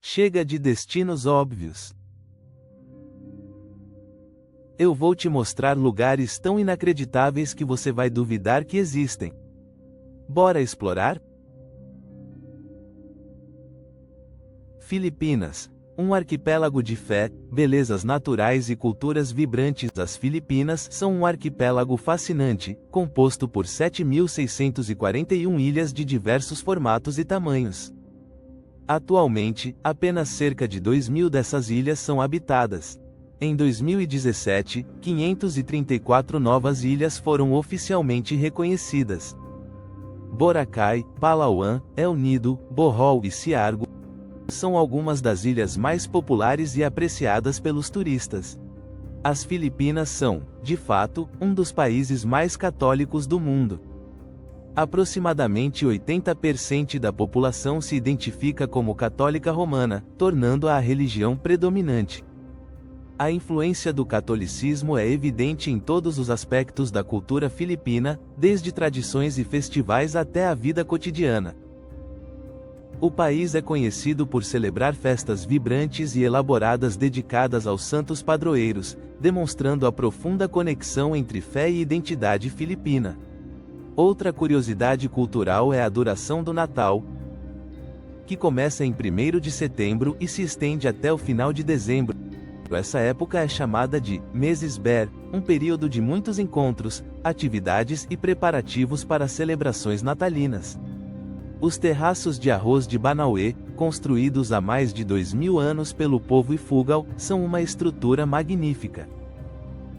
Chega de destinos óbvios. Eu vou te mostrar lugares tão inacreditáveis que você vai duvidar que existem. Bora explorar? Filipinas, um arquipélago de fé, belezas naturais e culturas vibrantes. As Filipinas são um arquipélago fascinante, composto por 7.641 ilhas de diversos formatos e tamanhos. Atualmente, apenas cerca de 2.000 dessas ilhas são habitadas. Em 2017, 534 novas ilhas foram oficialmente reconhecidas. Boracay, Palawan, El Nido, Bohol e Siargao são algumas das ilhas mais populares e apreciadas pelos turistas. As Filipinas são, de fato, um dos países mais católicos do mundo. Aproximadamente 80% da população se identifica como católica romana, tornando-a a religião predominante. A influência do catolicismo é evidente em todos os aspectos da cultura filipina, desde tradições e festivais até a vida cotidiana. O país é conhecido por celebrar festas vibrantes e elaboradas dedicadas aos santos padroeiros, demonstrando a profunda conexão entre fé e identidade filipina. Outra curiosidade cultural é a duração do Natal, que começa em 1º de setembro e se estende até o final de dezembro. Essa época é chamada de Meses Ber, um período de muitos encontros, atividades e preparativos para celebrações natalinas. Os terraços de arroz de Banauê, construídos há mais de 2.000 anos pelo povo Ifugao, são uma estrutura magnífica.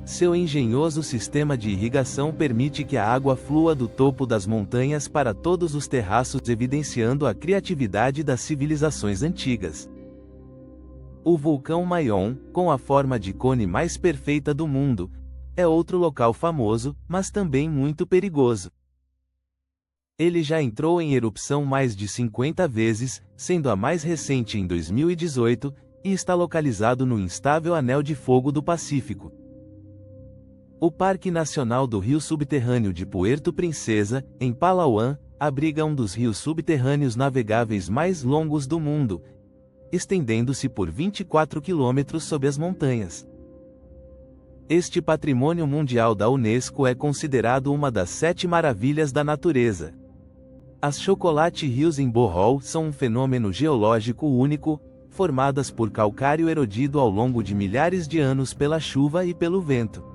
Seu engenhoso sistema de irrigação permite que a água flua do topo das montanhas para todos os terraços, evidenciando a criatividade das civilizações antigas. O vulcão Mayon, com a forma de cone mais perfeita do mundo, é outro local famoso, mas também muito perigoso. Ele já entrou em erupção mais de 50 vezes, sendo a mais recente em 2018, e está localizado no instável Anel de Fogo do Pacífico. O Parque Nacional do Rio Subterrâneo de Puerto Princesa, em Palawan, abriga um dos rios subterrâneos navegáveis mais longos do mundo, estendendo-se por 24 quilômetros sob as montanhas. Este patrimônio mundial da Unesco é considerado uma das 7 maravilhas da natureza. As Chocolate Hills em Bohol são um fenômeno geológico único, formadas por calcário erodido ao longo de milhares de anos pela chuva e pelo vento.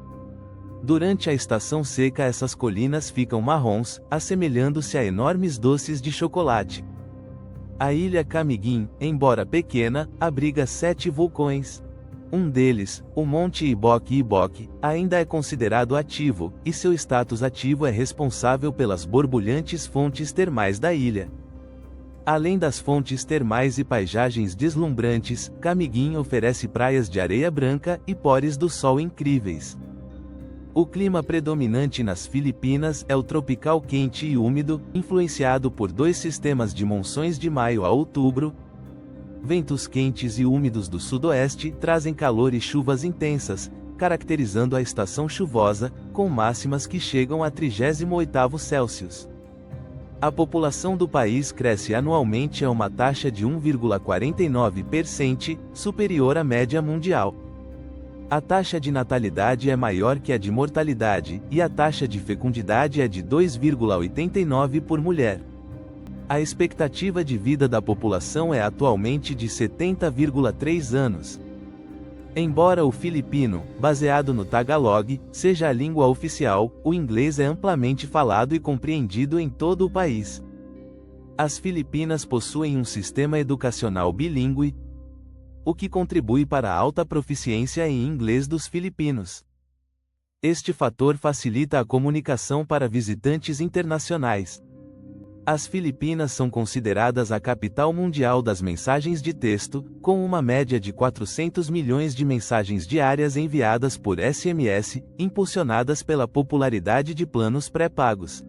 Durante a estação seca, essas colinas ficam marrons, assemelhando-se a enormes doces de chocolate. A ilha Camiguin, embora pequena, abriga 7 vulcões. Um deles, o Monte Iboque, ainda é considerado ativo, e seu status ativo é responsável pelas borbulhantes fontes termais da ilha. Além das fontes termais e paisagens deslumbrantes, Camiguin oferece praias de areia branca e pores do sol incríveis. O clima predominante nas Filipinas é o tropical quente e úmido, influenciado por 2 sistemas de monções de maio a outubro. Ventos quentes e úmidos do sudoeste trazem calor e chuvas intensas, caracterizando a estação chuvosa, com máximas que chegam a 38º Celsius. A população do país cresce anualmente a uma taxa de 1,49%, superior à média mundial. A taxa de natalidade é maior que a de mortalidade, e a taxa de fecundidade é de 2,89 por mulher. A expectativa de vida da população é atualmente de 70,3 anos. Embora o filipino, baseado no Tagalog, seja a língua oficial, o inglês é amplamente falado e compreendido em todo o país. As Filipinas possuem um sistema educacional bilíngue, o que contribui para a alta proficiência em inglês dos filipinos. Este fator facilita a comunicação para visitantes internacionais. As Filipinas são consideradas a capital mundial das mensagens de texto, com uma média de 400 milhões de mensagens diárias enviadas por SMS, impulsionadas pela popularidade de planos pré-pagos.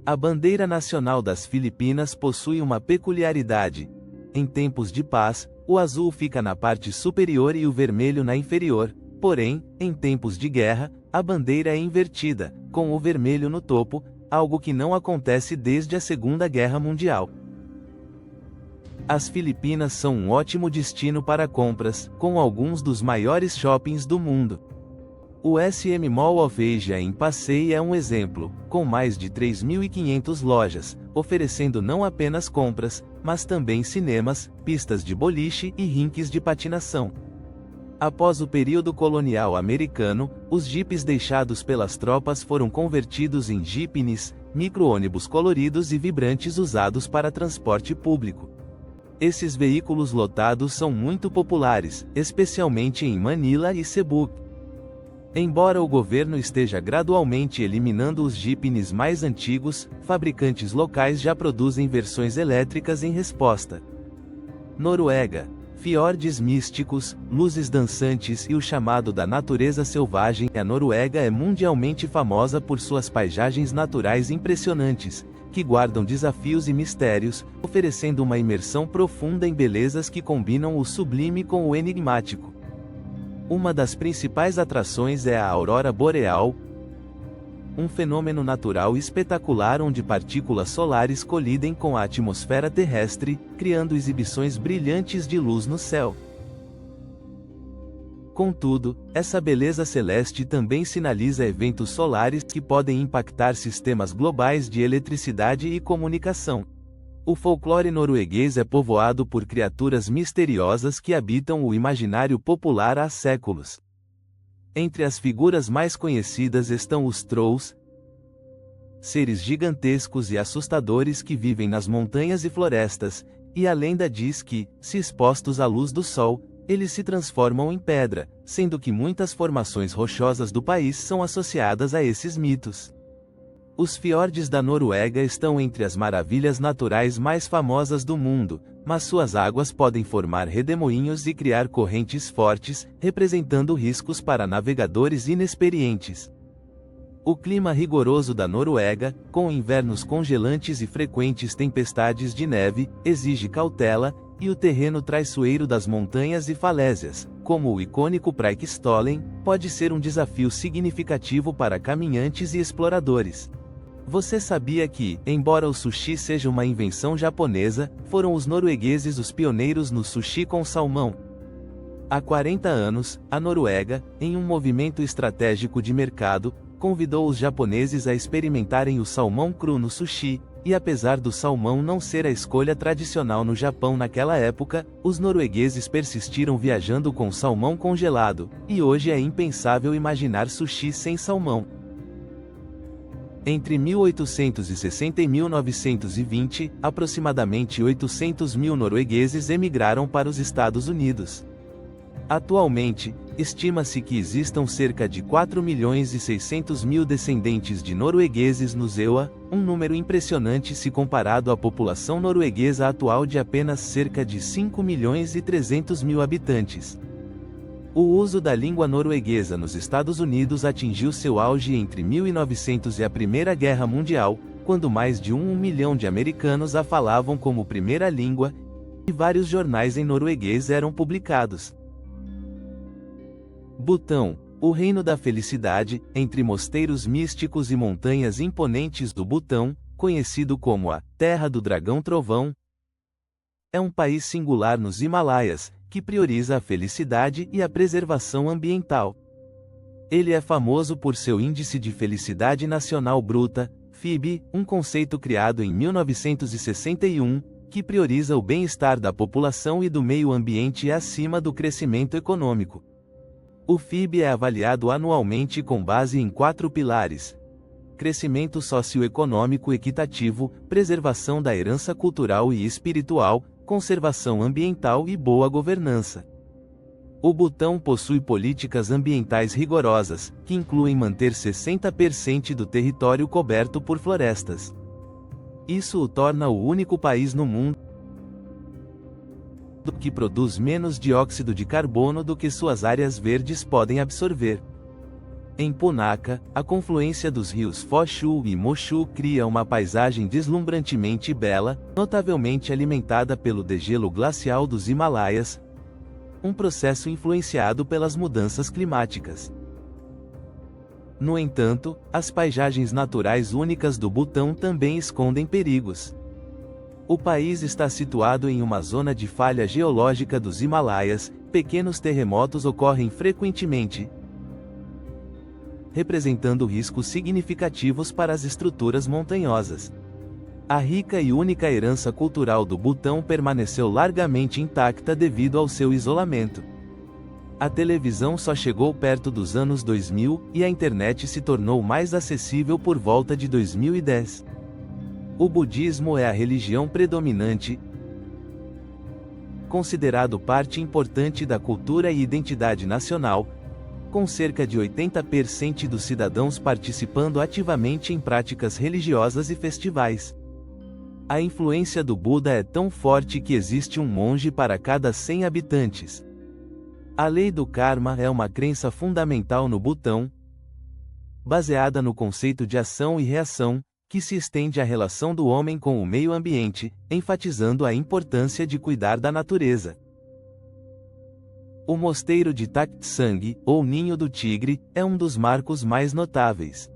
A bandeira nacional das Filipinas possui uma peculiaridade. Em tempos de paz, o azul fica na parte superior e o vermelho na inferior, porém, em tempos de guerra, a bandeira é invertida, com o vermelho no topo, algo que não acontece desde a Segunda Guerra Mundial. As Filipinas são um ótimo destino para compras, com alguns dos maiores shoppings do mundo. O SM Mall of Asia em Pasay é um exemplo, com mais de 3.500 lojas, oferecendo não apenas compras, mas também cinemas, pistas de boliche e rinques de patinação. Após o período colonial americano, os jipes deixados pelas tropas foram convertidos em jeepneys, micro-ônibus coloridos e vibrantes usados para transporte público. Esses veículos lotados são muito populares, especialmente em Manila e Cebu. Embora o governo esteja gradualmente eliminando os jeepneys mais antigos, fabricantes locais já produzem versões elétricas em resposta. Noruega. Fiordes místicos, luzes dançantes e o chamado da natureza selvagem. A Noruega é mundialmente famosa por suas paisagens naturais impressionantes, que guardam desafios e mistérios, oferecendo uma imersão profunda em belezas que combinam o sublime com o enigmático. Uma das principais atrações é a aurora boreal, um fenômeno natural espetacular onde partículas solares colidem com a atmosfera terrestre, criando exibições brilhantes de luz no céu. Contudo, essa beleza celeste também sinaliza eventos solares que podem impactar sistemas globais de eletricidade e comunicação. O folclore norueguês é povoado por criaturas misteriosas que habitam o imaginário popular há séculos. Entre as figuras mais conhecidas estão os trolls, seres gigantescos e assustadores que vivem nas montanhas e florestas, e a lenda diz que, se expostos à luz do sol, eles se transformam em pedra, sendo que muitas formações rochosas do país são associadas a esses mitos. Os fiordes da Noruega estão entre as maravilhas naturais mais famosas do mundo, mas suas águas podem formar redemoinhos e criar correntes fortes, representando riscos para navegadores inexperientes. O clima rigoroso da Noruega, com invernos congelantes e frequentes tempestades de neve, exige cautela, e o terreno traiçoeiro das montanhas e falésias, como o icônico Preikestolen, pode ser um desafio significativo para caminhantes e exploradores. Você sabia que, embora o sushi seja uma invenção japonesa, foram os noruegueses os pioneiros no sushi com salmão? Há 40 anos, a Noruega, em um movimento estratégico de mercado, convidou os japoneses a experimentarem o salmão cru no sushi, e apesar do salmão não ser a escolha tradicional no Japão naquela época, os noruegueses persistiram viajando com salmão congelado, e hoje é impensável imaginar sushi sem salmão. Entre 1860 e 1920, aproximadamente 800 mil noruegueses emigraram para os Estados Unidos. Atualmente, estima-se que existam cerca de 4.600.000 descendentes de noruegueses no EUA, um número impressionante se comparado à população norueguesa atual de apenas cerca de 5.300.000 habitantes. O uso da língua norueguesa nos Estados Unidos atingiu seu auge entre 1900 e a Primeira Guerra Mundial, quando mais de 1 milhão de americanos a falavam como primeira língua, e vários jornais em norueguês eram publicados. Butão, o reino da felicidade, entre mosteiros místicos e montanhas imponentes do Butão, conhecido como a Terra do Dragão Trovão, é um país singular nos Himalaias, que prioriza a felicidade e a preservação ambiental. Ele é famoso por seu Índice de Felicidade Nacional Bruta, FIB, um conceito criado em 1961, que prioriza o bem-estar da população e do meio ambiente acima do crescimento econômico. O FIB é avaliado anualmente com base em 4 pilares: crescimento socioeconômico equitativo, preservação da herança cultural e espiritual, conservação ambiental e boa governança. O Butão possui políticas ambientais rigorosas, que incluem manter 60% do território coberto por florestas. Isso o torna o único país no mundo que produz menos dióxido de carbono do que suas áreas verdes podem absorver. Em Punakha, a confluência dos rios Phoshu e Mochu cria uma paisagem deslumbrantemente bela, notavelmente alimentada pelo degelo glacial dos Himalaias, um processo influenciado pelas mudanças climáticas. No entanto, as paisagens naturais únicas do Butão também escondem perigos. O país está situado em uma zona de falha geológica dos Himalaias, pequenos terremotos ocorrem frequentemente, representando riscos significativos para as estruturas montanhosas. A rica e única herança cultural do Butão permaneceu largamente intacta devido ao seu isolamento. A televisão só chegou perto dos anos 2000 e a internet se tornou mais acessível por volta de 2010. O budismo é a religião predominante, considerado parte importante da cultura e identidade nacional, com cerca de 80% dos cidadãos participando ativamente em práticas religiosas e festivais. A influência do Buda é tão forte que existe um monge para cada 100 habitantes. A lei do karma é uma crença fundamental no Butão, baseada no conceito de ação e reação, que se estende à relação do homem com o meio ambiente, enfatizando a importância de cuidar da natureza. O mosteiro de Taktsang, ou Ninho do Tigre, é um dos marcos mais notáveis.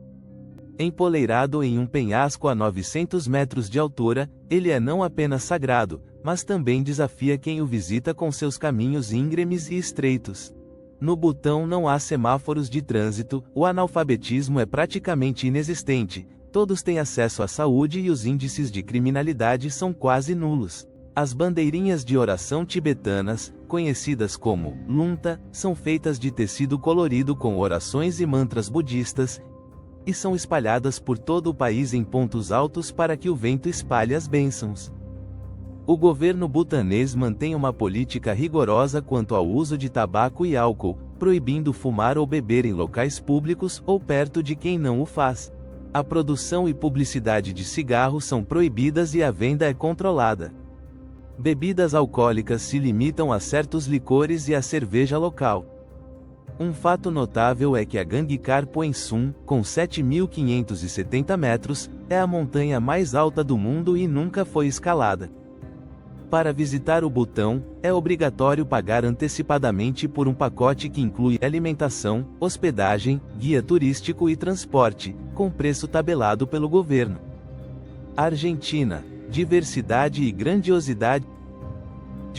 Empoleirado em um penhasco a 900 metros de altura, ele é não apenas sagrado, mas também desafia quem o visita com seus caminhos íngremes e estreitos. No Butão não há semáforos de trânsito, o analfabetismo é praticamente inexistente, todos têm acesso à saúde e os índices de criminalidade são quase nulos. As bandeirinhas de oração tibetanas, conhecidas como lunta, são feitas de tecido colorido com orações e mantras budistas, e são espalhadas por todo o país em pontos altos para que o vento espalhe as bênçãos. O governo butanês mantém uma política rigorosa quanto ao uso de tabaco e álcool, proibindo fumar ou beber em locais públicos ou perto de quem não o faz. A produção e publicidade de cigarros são proibidas e a venda é controlada. Bebidas alcoólicas se limitam a certos licores e a cerveja local. Um fato notável é que a Gangkhar Puensum, com 7.570 metros, é a montanha mais alta do mundo e nunca foi escalada. Para visitar o Butão, é obrigatório pagar antecipadamente por um pacote que inclui alimentação, hospedagem, guia turístico e transporte, com preço tabelado pelo governo. Argentina. Diversidade e grandiosidade.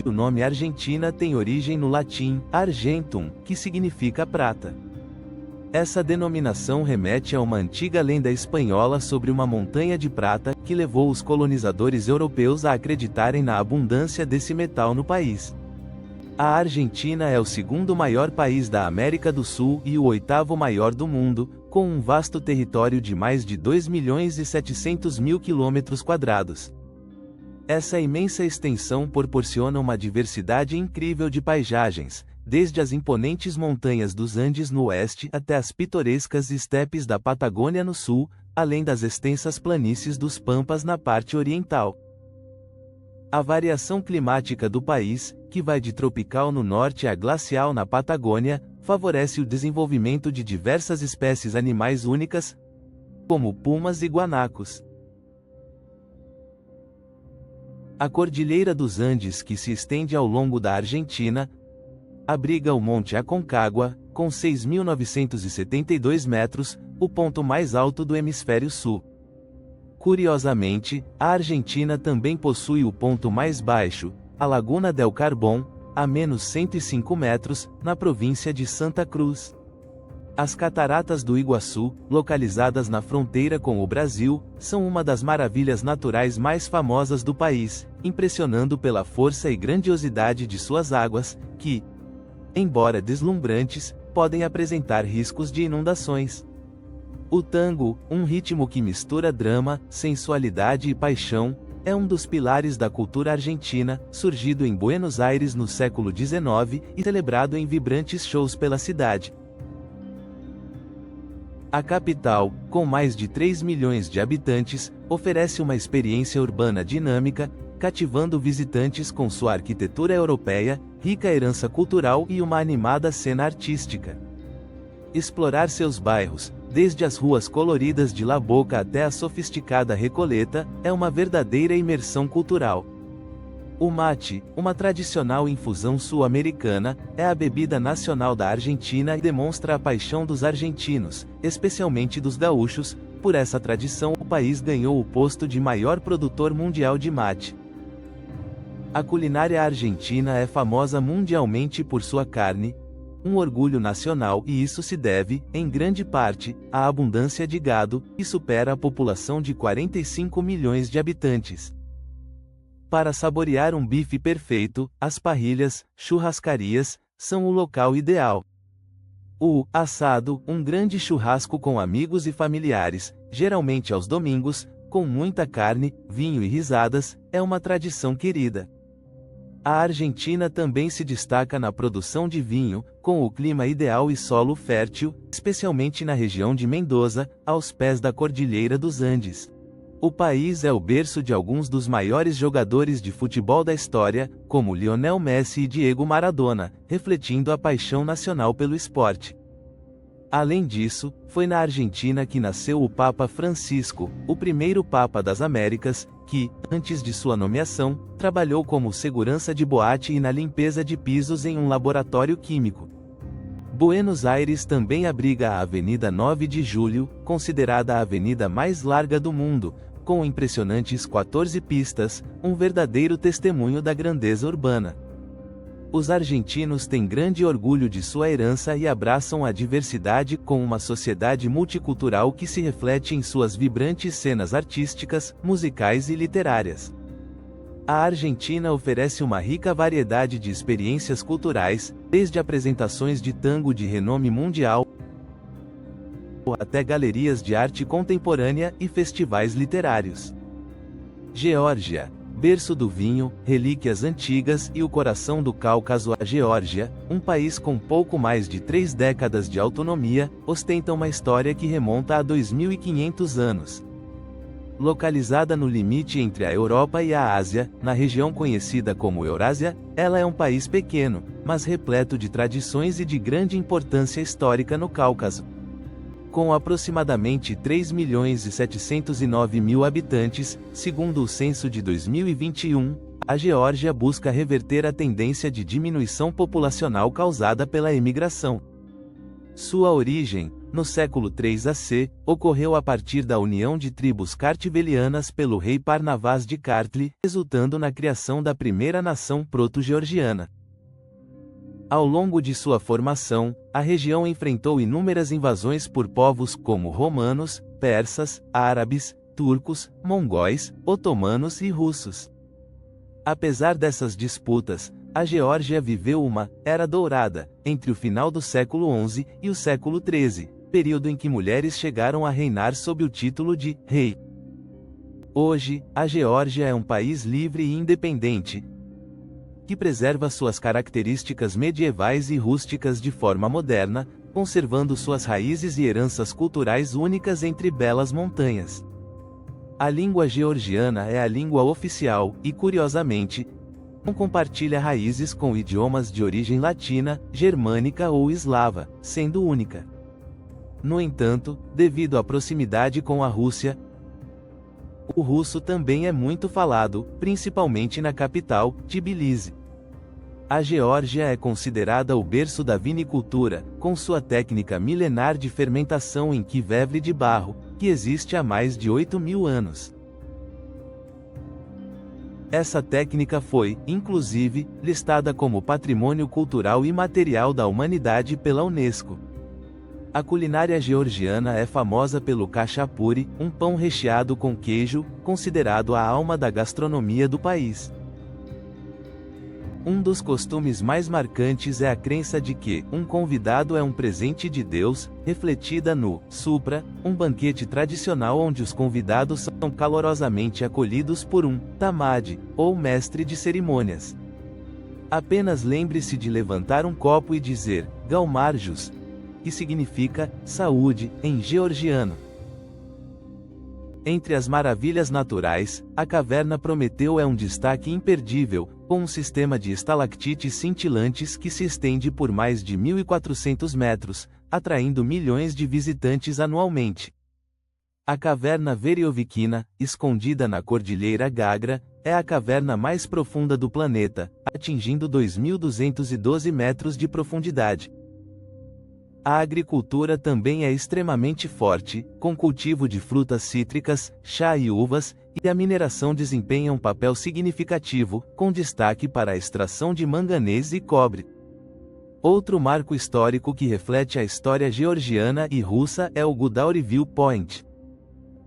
O nome Argentina tem origem no latim argentum, que significa prata. Essa denominação remete a uma antiga lenda espanhola sobre uma montanha de prata, que levou os colonizadores europeus a acreditarem na abundância desse metal no país. A Argentina é o segundo maior país da América do Sul e o oitavo maior do mundo, com um vasto território de mais de 2.700.000 km². Essa imensa extensão proporciona uma diversidade incrível de paisagens, desde as imponentes montanhas dos Andes no oeste até as pitorescas estepes da Patagônia no sul, além das extensas planícies dos Pampas na parte oriental. A variação climática do país, que vai de tropical no norte a glacial na Patagônia, favorece o desenvolvimento de diversas espécies animais únicas, como pumas e guanacos. A Cordilheira dos Andes, que se estende ao longo da Argentina, abriga o Monte Aconcagua, com 6.972 metros, o ponto mais alto do hemisfério sul. Curiosamente, a Argentina também possui o ponto mais baixo, a Laguna del Carbón, a menos 105 metros, na província de Santa Cruz. As Cataratas do Iguaçu, localizadas na fronteira com o Brasil, são uma das maravilhas naturais mais famosas do país, impressionando pela força e grandiosidade de suas águas, que, embora deslumbrantes, podem apresentar riscos de inundações. O tango, um ritmo que mistura drama, sensualidade e paixão, é um dos pilares da cultura argentina, surgido em Buenos Aires no século XIX e celebrado em vibrantes shows pela cidade. A capital, com mais de 3 milhões de habitantes, oferece uma experiência urbana dinâmica, cativando visitantes com sua arquitetura europeia, rica herança cultural e uma animada cena artística. Explorar seus bairros, desde as ruas coloridas de La Boca até a sofisticada Recoleta, é uma verdadeira imersão cultural. O mate, uma tradicional infusão sul-americana, é a bebida nacional da Argentina e demonstra a paixão dos argentinos, especialmente dos gaúchos. Por essa tradição, o país ganhou o posto de maior produtor mundial de mate. A culinária argentina é famosa mundialmente por sua carne, um orgulho nacional, e isso se deve, em grande parte, à abundância de gado, que supera a população de 45 milhões de habitantes. Para saborear um bife perfeito, as parrilhas, churrascarias, são o local ideal. O assado, um grande churrasco com amigos e familiares, geralmente aos domingos, com muita carne, vinho e risadas, é uma tradição querida. A Argentina também se destaca na produção de vinho, com o clima ideal e solo fértil, especialmente na região de Mendoza, aos pés da Cordilheira dos Andes. O país é o berço de alguns dos maiores jogadores de futebol da história, como Lionel Messi e Diego Maradona, refletindo a paixão nacional pelo esporte. Além disso, foi na Argentina que nasceu o Papa Francisco, o primeiro Papa das Américas, que, antes de sua nomeação, trabalhou como segurança de boate e na limpeza de pisos em um laboratório químico. Buenos Aires também abriga a Avenida 9 de Julho, considerada a avenida mais larga do mundo, com impressionantes 14 pistas, um verdadeiro testemunho da grandeza urbana. Os argentinos têm grande orgulho de sua herança e abraçam a diversidade com uma sociedade multicultural que se reflete em suas vibrantes cenas artísticas, musicais e literárias. A Argentina oferece uma rica variedade de experiências culturais, desde apresentações de tango de renome mundial até galerias de arte contemporânea e festivais literários. Geórgia, berço do vinho, relíquias antigas e o coração do Cáucaso. A Geórgia, um país com pouco mais de 3 décadas de autonomia, ostenta uma história que remonta a 2.500 anos. Localizada no limite entre a Europa e a Ásia, na região conhecida como Eurásia, ela é um país pequeno, mas repleto de tradições e de grande importância histórica no Cáucaso. Com aproximadamente 3.709.000 habitantes, segundo o censo de 2021, a Geórgia busca reverter a tendência de diminuição populacional causada pela emigração. Sua origem, no século III a.C., ocorreu a partir da união de tribos kartvelianas pelo rei Parnavaz de Kartli, resultando na criação da primeira nação proto-georgiana. Ao longo de sua formação, a região enfrentou inúmeras invasões por povos como romanos, persas, árabes, turcos, mongóis, otomanos e russos. Apesar dessas disputas, a Geórgia viveu uma era dourada entre o final do século XI e o século XIII, período em que mulheres chegaram a reinar sob o título de rei. Hoje, a Geórgia é um país livre e independente, que preserva suas características medievais e rústicas de forma moderna, conservando suas raízes e heranças culturais únicas entre belas montanhas. A língua georgiana é a língua oficial e, curiosamente, não compartilha raízes com idiomas de origem latina, germânica ou eslava, sendo única. No entanto, devido à proximidade com a Rússia, o russo também é muito falado, principalmente na capital, Tbilisi. A Geórgia é considerada o berço da vinicultura, com sua técnica milenar de fermentação em quivevre de barro, que existe há mais de 8.000 anos. Essa técnica foi, inclusive, listada como Patrimônio Cultural Imaterial da Humanidade pela Unesco. A culinária georgiana é famosa pelo khachapuri, um pão recheado com queijo, considerado a alma da gastronomia do país. Um dos costumes mais marcantes é a crença de que um convidado é um presente de Deus, refletida no supra, um banquete tradicional onde os convidados são calorosamente acolhidos por um tamad, ou mestre de cerimônias. Apenas lembre-se de levantar um copo e dizer Galmarjus, que significa saúde em georgiano. Entre as maravilhas naturais, a caverna Prometeu é um destaque imperdível, com um sistema de estalactites cintilantes que se estende por mais de 1.400 metros, atraindo milhões de visitantes anualmente. A caverna Veriovikina, escondida na Cordilheira Gagra, é a caverna mais profunda do planeta, atingindo 2.212 metros de profundidade. A agricultura também é extremamente forte, com cultivo de frutas cítricas, chá e uvas, e a mineração desempenha um papel significativo, com destaque para a extração de manganês e cobre. Outro marco histórico que reflete a história georgiana e russa é o Gudauri Viewpoint.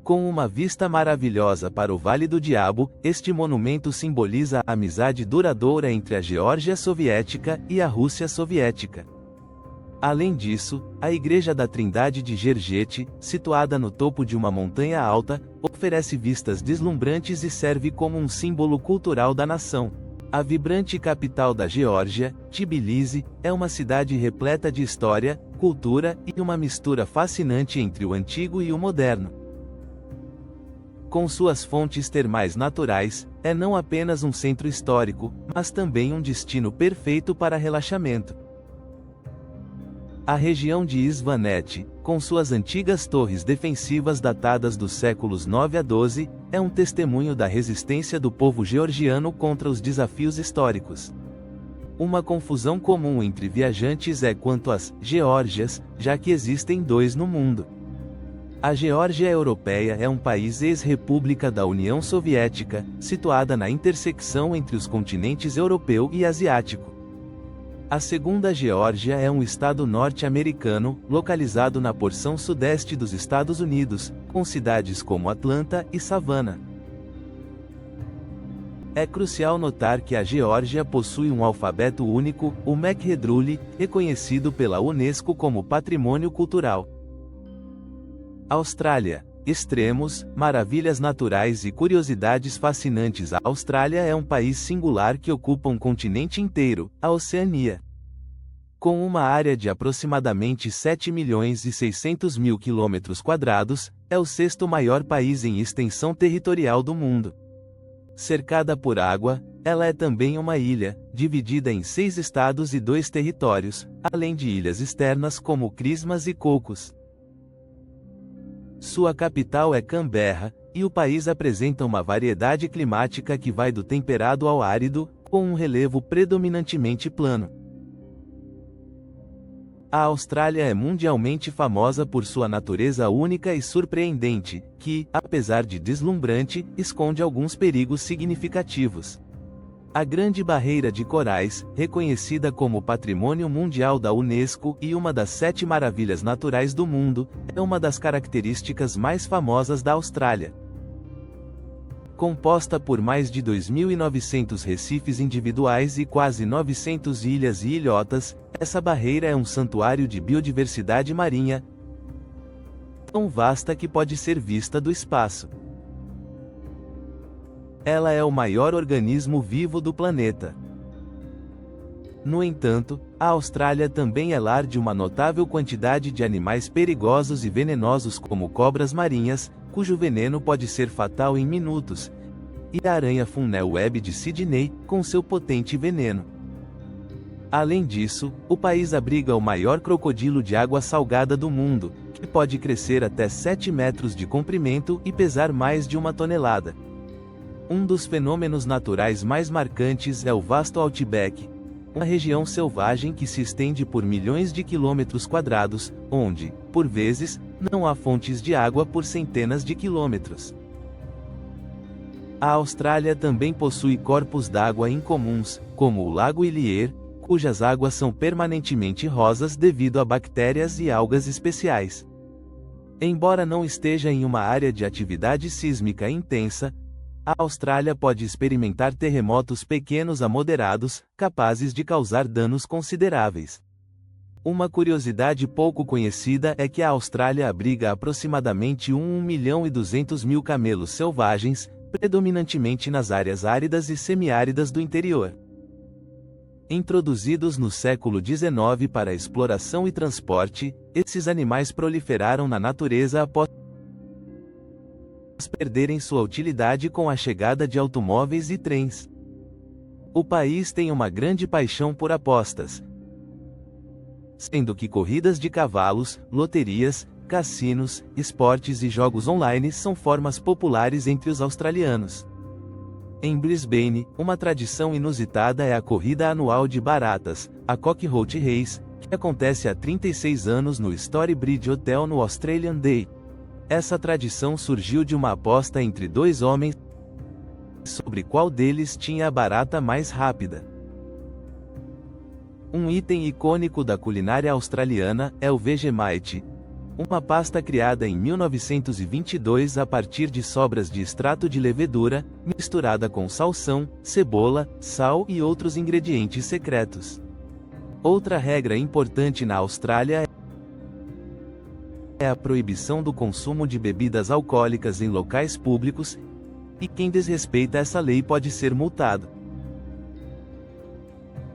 Com uma vista maravilhosa para o Vale do Diabo, este monumento simboliza a amizade duradoura entre a Geórgia soviética e a Rússia soviética. Além disso, a Igreja da Trindade de Gergeti, situada no topo de uma montanha alta, oferece vistas deslumbrantes e serve como um símbolo cultural da nação. A vibrante capital da Geórgia, Tbilisi, é uma cidade repleta de história, cultura e uma mistura fascinante entre o antigo e o moderno. Com suas fontes termais naturais, é não apenas um centro histórico, mas também um destino perfeito para relaxamento. A região de Isvaneti, com suas antigas torres defensivas datadas dos séculos 9 a 12, é um testemunho da resistência do povo georgiano contra os desafios históricos. Uma confusão comum entre viajantes é quanto às Geórgias, já que existem dois no mundo. A Geórgia Europeia é um país ex-república da União Soviética, situada na intersecção entre os continentes europeu e asiático. A segunda Geórgia é um estado norte-americano, localizado na porção sudeste dos Estados Unidos, com cidades como Atlanta e Savannah. É crucial notar que a Geórgia possui um alfabeto único, o Mekhedruli, reconhecido pela Unesco como Patrimônio Cultural. Austrália. Extremos, maravilhas naturais e curiosidades fascinantes. A Austrália é um país singular que ocupa um continente inteiro, a Oceania. Com uma área de aproximadamente 7.600.000 km², é o sexto maior país em extensão territorial do mundo. Cercada por água, ela é também uma ilha, dividida em 6 estados e 2 territórios, além de ilhas externas como Christmas e Cocos. Sua capital é Canberra, e o país apresenta uma variedade climática que vai do temperado ao árido, com um relevo predominantemente plano. A Austrália é mundialmente famosa por sua natureza única e surpreendente, que, apesar de deslumbrante, esconde alguns perigos significativos. A Grande Barreira de Corais, reconhecida como Patrimônio Mundial da Unesco e uma das 7 maravilhas naturais do mundo, é uma das características mais famosas da Austrália. Composta por mais de 2.900 recifes individuais e quase 900 ilhas e ilhotas, essa barreira é um santuário de biodiversidade marinha, tão vasta que pode ser vista do espaço. Ela é o maior organismo vivo do planeta. No entanto, a Austrália também é lar de uma notável quantidade de animais perigosos e venenosos como cobras marinhas, cujo veneno pode ser fatal em minutos, e a aranha funnel web de Sydney, com seu potente veneno. Além disso, o país abriga o maior crocodilo de água salgada do mundo, que pode crescer até 7 metros de comprimento e pesar mais de 1 tonelada. Um dos fenômenos naturais mais marcantes é o vasto Outback, uma região selvagem que se estende por milhões de quilômetros quadrados, onde, por vezes, não há fontes de água por centenas de quilômetros. A Austrália também possui corpos d'água incomuns, como o Lago Illier, cujas águas são permanentemente rosas devido a bactérias e algas especiais. Embora não esteja em uma área de atividade sísmica intensa, a Austrália pode experimentar terremotos pequenos a moderados, capazes de causar danos consideráveis. Uma curiosidade pouco conhecida é que a Austrália abriga aproximadamente 1.200.000 camelos selvagens, predominantemente nas áreas áridas e semiáridas do interior. Introduzidos no século XIX para exploração e transporte, esses animais proliferaram na natureza após perderem sua utilidade com a chegada de automóveis e trens. O país tem uma grande paixão por apostas, sendo que corridas de cavalos, loterias, cassinos, esportes e jogos online são formas populares entre os australianos. Em Brisbane, uma tradição inusitada é a corrida anual de baratas, a Cockroach Race, que acontece há 36 anos no Story Bridge Hotel no Australian Day. Essa tradição surgiu de uma aposta entre dois homens sobre qual deles tinha a barata mais rápida. Um item icônico da culinária australiana é o Vegemite, uma pasta criada em 1922 a partir de sobras de extrato de levedura, misturada com salsão, cebola, sal e outros ingredientes secretos. Outra regra importante na Austrália é a proibição do consumo de bebidas alcoólicas em locais públicos, e quem desrespeita essa lei pode ser multado.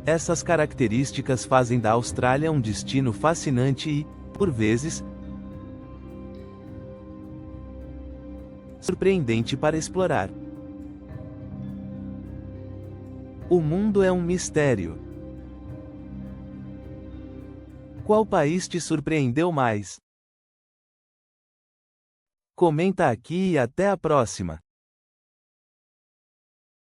Essas características fazem da Austrália um destino fascinante e, por vezes, surpreendente para explorar. O mundo é um mistério. Qual país te surpreendeu mais? Comenta aqui e até a próxima!